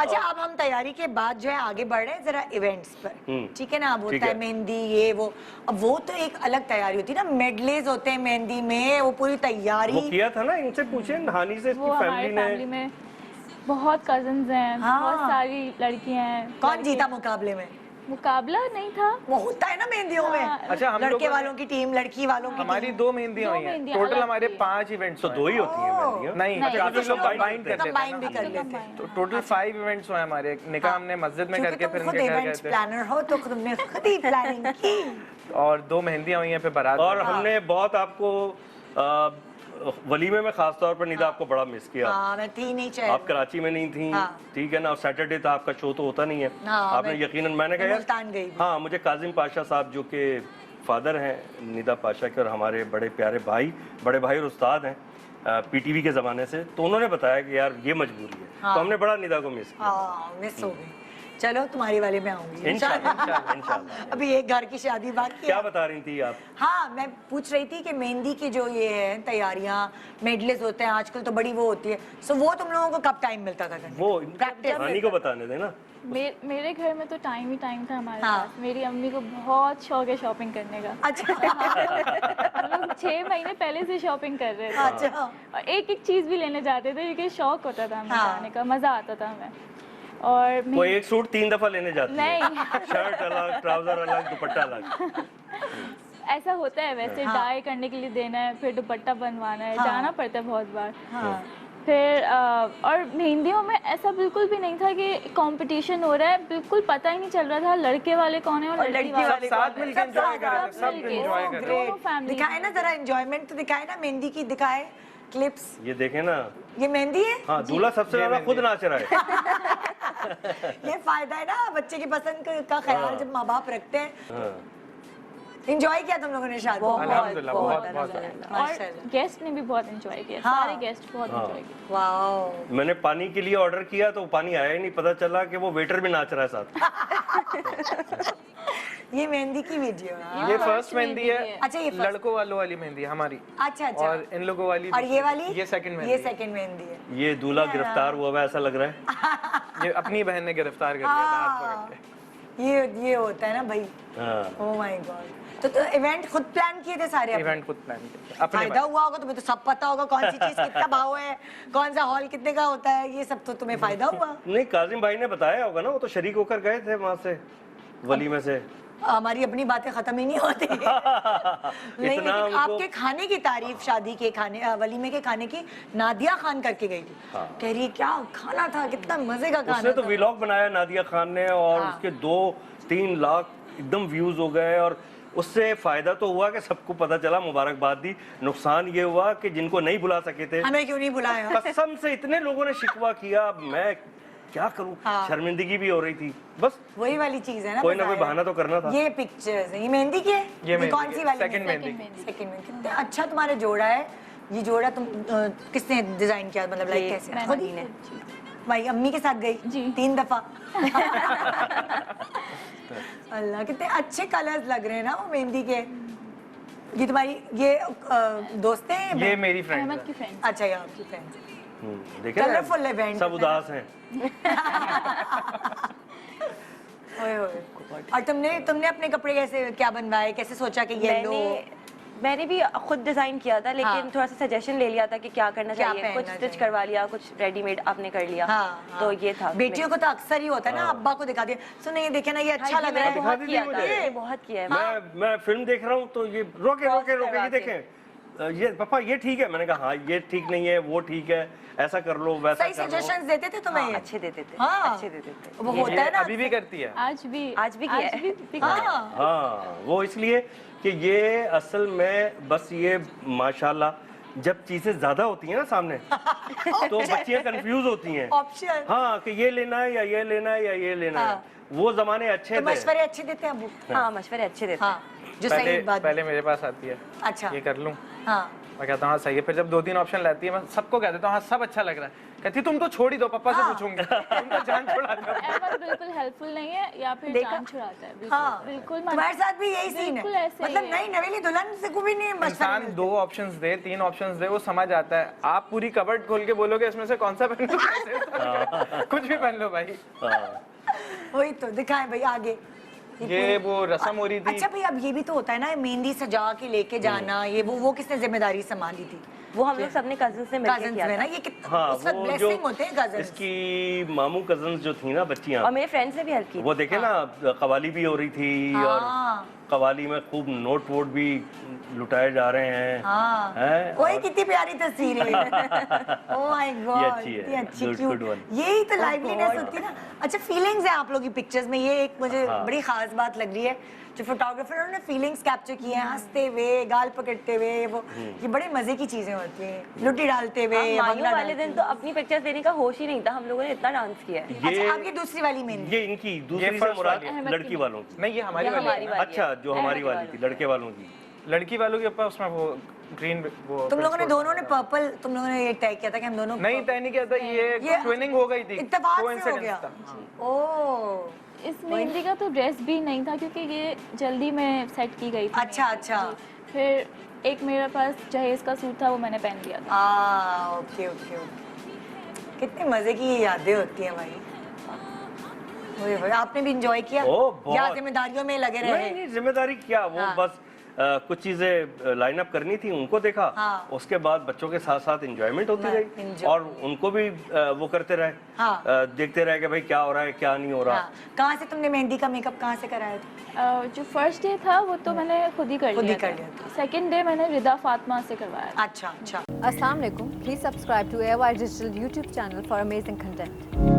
अच्छा, अब हम तैयारी के बाद जो है आगे बढ़ रहे हैं जरा इवेंट्स पर, ठीक है ना। अब होता है मेहंदी, ये वो, अब वो तो एक अलग तैयारी होती है ना, मेडलेज होते हैं मेहंदी में, वो पूरी तैयारी। वो किया था ना, इनसे पूछे नहानी से, इसकी फैमिली में बहुत कजिन्स हैं, बहुत सारी लड़कियां हैं। कौन जीता मुकाबले में? मुकाबला नहीं था, वो होता है ना मेहंदियों में। अच्छा, हम लड़के वालों की टीम, लड़की वालों की हमारी टीम। 2 मेहंदियां हुई हैं टोटल, हमारे 5 इवेंट्स। तो 2 ही होती हैं मेहंदियां? नहीं, काफी लोग कंबाइन कर लेते कंबाइन भी हैं कर लेते हैं। तो टोटल 5 इवेंट्स हुए हमारे। निकाह हमने मस्जिद में करके फिर खुद इनके घर गए इवेंट्स थे, प्लानर हो तो तुमने खुद ही प्लानिंग की। और 2 मेहंदियां हुई हैं फिर बारात। और हमने बहुत आपको वलीमे में खास तौर पर निदा आपको बड़ा मिस किया। हाँ, मैं थी नहीं चाहे। आप कराची में नहीं थी, ठीक है ना, और सैटरडे था आपका शो, तो होता नहीं है। आपने यकीनन, मैंने कहा मुल्तान गई। हाँ, मुझे काजिम पाशा साहब जो कि फादर हैं निदा पाशा के और हमारे बड़े प्यारे भाई, बड़े भाई और उस्ताद हैं पीटीवी के ज़माने से, तो उन्होंने बताया कि यार ये मजबूरी है। तो हमने बड़ा निदा को मिस किया। मिस हो गई। चलो तुम्हारी वाले में आऊंगी इंशाल्लाह। अभी एक घर की शादी बाकी है। क्या बता रही थी आप? हाँ, मैं पूछ रही थी कि मेहंदी की जो ये है तैयारियां, मेडलेस होते हैं आजकल तो बड़ी वो होती है, सो वो तुम लोगों को कब टाइम मिलता था करने? वो प्रैक्टिस रानी को बताने देना। मेरे घर में तो टाइम ही टाइम था हमारे पास। मेरी अम्मी को बहुत शौक है शॉपिंग करने का। अच्छा। हम लोग 6 महीने पहले से शॉपिंग कर रहे थे। अच्छा। और एक एक चीज भी लेने जाते थे क्योंकि शौक होता था हमें जाने का, मजा आता था हमें। और वो एक सूट 3 दफा लेने जाती है। नहीं, शर्ट अलग, ट्राउजर अलग, दुपट्टा अलग। ऐसा होता है वैसे। डाई करने के लिए देना है, फिर दुपट्टा बनवाना है, जाना पड़ता है बहुत बार। फिर और मेहंदियों में ऐसा बिल्कुल भी नहीं था कि कंपटीशन हो रहा है, बिल्कुल पता ही नहीं चल रहा था लड़के वाले कौन है और लड़की वाले साथ मिलकर एंजॉय कर रहे थे, सब एंजॉय कर रहे थे। दिखाए ना जरा एंजॉयमेंट तो दिखाए ना, मेहंदी की दिखाए क्लिप्स। ये देखें ना, ये मेहंदी है। हाँ, दूल्हा सबसे ज्यादा खुद नाच रहा है। ये फायदा है ना, बच्चे की पसंद का ख्याल जब माँ बाप रखते हैं। एंजॉय किया तुम लोगों ने शादी? अल्हम्दुलिल्लाह, बहुत और गेस्ट ने भी बहुत एंजॉय किया। सारे गेस्ट बहुत एंजॉय किया। वाओ। मैंने पानी के लिए ऑर्डर किया तो पानी आया ही नहीं, पता चला कि वो वेटर भी नाच रहा है साथ। ये मेहंदी की वीडियो है। ये फर्स्ट मेहंदी है। अच्छा, ये लड़कों वालों वाली मेहंदी है हमारी। अच्छा अच्छा। और इन लोगों वाली, और ये वाली? ये सेकंड मेहंदी। ये सेकंड मेहंदी है। ये दूल्हा गिरफ्तार हुआ हुआ ऐसा लग रहा है। ये अपनी बहन ने गिरफ्तार कर लिया था हाथ पकड़ के। ये होता है ना भाई। Oh my God. तो इवेंट खुद प्लान किए थे सारे? इवेंट खुद प्लान किया। फायदा हुआ होगा तुम्हें, तो सब पता होगा कौन सी चीज कितना भाव है, कौन सा हॉल कितने का होता है, ये सब तो तुम्हें फायदा हुआ। नहीं, काजिम भाई ने बताया होगा ना, वो तो शरीक होकर गए थे वहां से, वलीमे से। हमारी अपनी बातें खत्म ही नहीं होती। लेकिन आपके खाने की तारीफ, शादी के खाने, वलीमे के खाने की नादिया खान करके गई थी। कह रही क्या खाना था, कितना मजे का खाना। उसने तो व्लॉग बनाया नादिया खान ने, और उसके 2-3 लाख एकदम व्यूज हो गए, और उससे फायदा तो हुआ कि सबको पता चला, मुबारकबाद दी। नुकसान ये हुआ कि जिनको नहीं बुला सके थे, हमें क्यों नहीं बुलाया? कसम से इतने लोगों ने शिकवा किया, मैं क्या करूं। शर्मिंदिगी भी हो रही थी। बस वही वाली चीज है ना, कोई ना कोई बहाना तो करना था। ये पिक्चर्स है, ये मेहंदी की है? ये कौन सी वाली? सेकंड मेहंदी। सेकंड मेहंदी। कितना अच्छा तुम्हारे जोड़ा है। ये जोड़ा तुम किसने डिजाइन किया, मतलब लाइक कैसे? खुद ही ने? भाई अम्मी के साथ गई जी 3 दफा। अल्लाह, कितने अच्छे कलर्स लग रहे हैं ना वो मेहंदी के। ये तुम्हारी ये दोस्त हैं? ये मेरी फ्रेंड अहमद की फ्रेंड। अच्छा, ये आपकी फ्रेंड। देखे कलरफुल इवेंट, सब उदास हैं। और तुमने अपने कपड़े कैसे, क्या बनवाए, कैसे सोचा कि येलो? मैंने भी खुद डिजाइन किया था, लेकिन थोड़ा सा सजेशन ले लिया था कि क्या करना चाहिए। कुछ स्टिच करवा लिया, कुछ रेडीमेड आपने कर लिया। तो ये था। बेटियों को तो अक्सर ही होता है ना, अब्बा को दिखा दिया, सुनो ये देखे ना, ये अच्छा लग रहा है। बहुत किया था, बहुत किया है। मैं फिल्म देख रहा हूँ तो ये रोके ये देखें, ये पापा ये ठीक है। मैंने कहा हाँ ये ठीक नहीं है, वो ठीक है, ऐसा कर लो, वैसा सही सजेशंस देते थे तुम्हें? हाँ, अच्छे देते थे। अच्छे देते थे। वो होता है ना, अभी भी करती है। आज भी किया है। हाँ, वो इसलिए कि ये असल में बस ये माशाल्लाह जब चीजें ज्यादा होती हैं ना सामने तो बच्चियां कंफ्यूज होती हैं। ऑप्शन, हाँ, कि ये लेना है या ये लेना है या ये लेना है। वो जमाने अच्छे थे। मशवरे अच्छे देते हैं अबू? हाँ, मशवरे अच्छे देते हैं। जो सही बात। पहले मेरे पास आती है, अच्छा, ये कर लूं? हाँ, मैं कहता हूँ हाँ सही है। फिर जब 2-3 ऑप्शन लाती है, मैं सबको कह देता हूँ हाँ सब अच्छा लग रहा है, कहती तुम तो छोड़ ही दो, पापा से पूछूंगी, तुम तो जान छुड़ा दो। अहमद बिल्कुल हेल्पफुल नहीं है या फिर देखा? जान छुड़ाता है, बिल्कुल हाँ बिल्कुल तुम्हारे साथ भी यही सीन बिल्कुल है, ऐसे ही मतलब है। नई नवेली दुल्हन से को भी नहीं इंसान 2 ऑप्शंस दे, 3 ऑप्शंस दे, वो समझ आता है। आप पूरी कबर्ड खोल के बोलोगे इसमें से कौन सा पहन लो, कुछ भी पहन लो भाई। वही तो दिखाएं भाई आगे। ये वो रस्म हो रही थी। अच्छा भाई अब ये भी तो होता है ना, मेहंदी सजा के लेके जाना, ये वो किसने जिम्मेदारी संभाली थी? वो हम लोग सबने कजिन से मिलके कजन्स किया में ना, था। ये कितना हाँ उस वक्त वो जो ब्लेसिंग होते हैं कजन्स। इसकी मामू कजन्स जो थी ना बच्चियां, और मेरे फ्रेंड्स ने भी हेल्प की। वो देखे ना कवाली भी हो रही थी और कवाली में खूब नोट वोट भी लुटाए जा रहे हैं। हाँ हैं? वही कितनी प्यारी तस्वीर है। ओह माय गॉड, अच्छी है, कितनी अच्छी good, क्यूट। good one. यही तो लाइवलीनेस होती है ना। अच्छा फीलिंग्स है आप लोग की पिक्चर्स में, ये एक मुझे बड़ी खास बात लग रही है जो फोटोग्राफर ने फीलिंग्स कैप्चर की हैं, हंसते हुए, गाल पकड़ते हुए, वो ये बड़े मजे की चीजें होती हैं, लुटी डालते हुए या मायू भंगड़ा वाले डालते दिन तो अपनी पिक्चर्स देने का होश ही नहीं था, हम लोगों ने इतना डांस किया है। हुए। अच्छा आप ये दूसरी वाली मेहंदी, ये इनकी दूसरी ये से first मुराद वाली है। लड़की वालों की। नहीं, ये हमारी ये वाली हमारी है। वाली अच्छा जो हमारी लड़की वाली थी, लड़के वालों की। लड़की वालों के ऊपर उसमें वो ग्रीन वो तुम लोगों ने दोनों ने पर्पल, तुम लोगों ने ये तय किया था कि हम दोनों नहीं तय नहीं किया था, ये ट्विनिंग हो गई थी, इत्तेफाक से हो coincidence गया। था। ओह इस मेहंदी का तो ड्रेस भी नहीं था क्योंकि ये जल्दी में सेट की गई थी। अच्छा अच्छा फिर एक मेरे पास जहेज का सूट था, वो मैंने पहन लिया था। Okay okay okay. कितने मजे की ये यादें होती हैं भाई। ओए भाई आपने भी एंजॉय किया ओ, बहुत। या जिम्मेदारियों में लगे रहे? नहीं नहीं जिम्मेदारी क्या, वो हाँ। बस कुछ चीजें लाइन अप करनी थी, उनको देखा। हाँ। उसके बाद बच्चों के साथ साथ एंजॉयमेंट होती गई enjoy। और उनको भी वो करते रहे। हाँ। देखते रहे कि भाई क्या हो रहा है क्या नहीं हो रहा। हाँ। कहाँ से तुमने मेहंदी का मेकअप कहाँ से कराया था? जो फर्स्ट डे था वो तो मैंने खुद ही कर खुद ही लिया कर था। लिया था। सेकंड डे मैंने रिदा फातिमा से करवाया। अच्छा अच्छा। Assalamu alaikum. Please subscribe to AOI Digital YouTube channel for amazing content.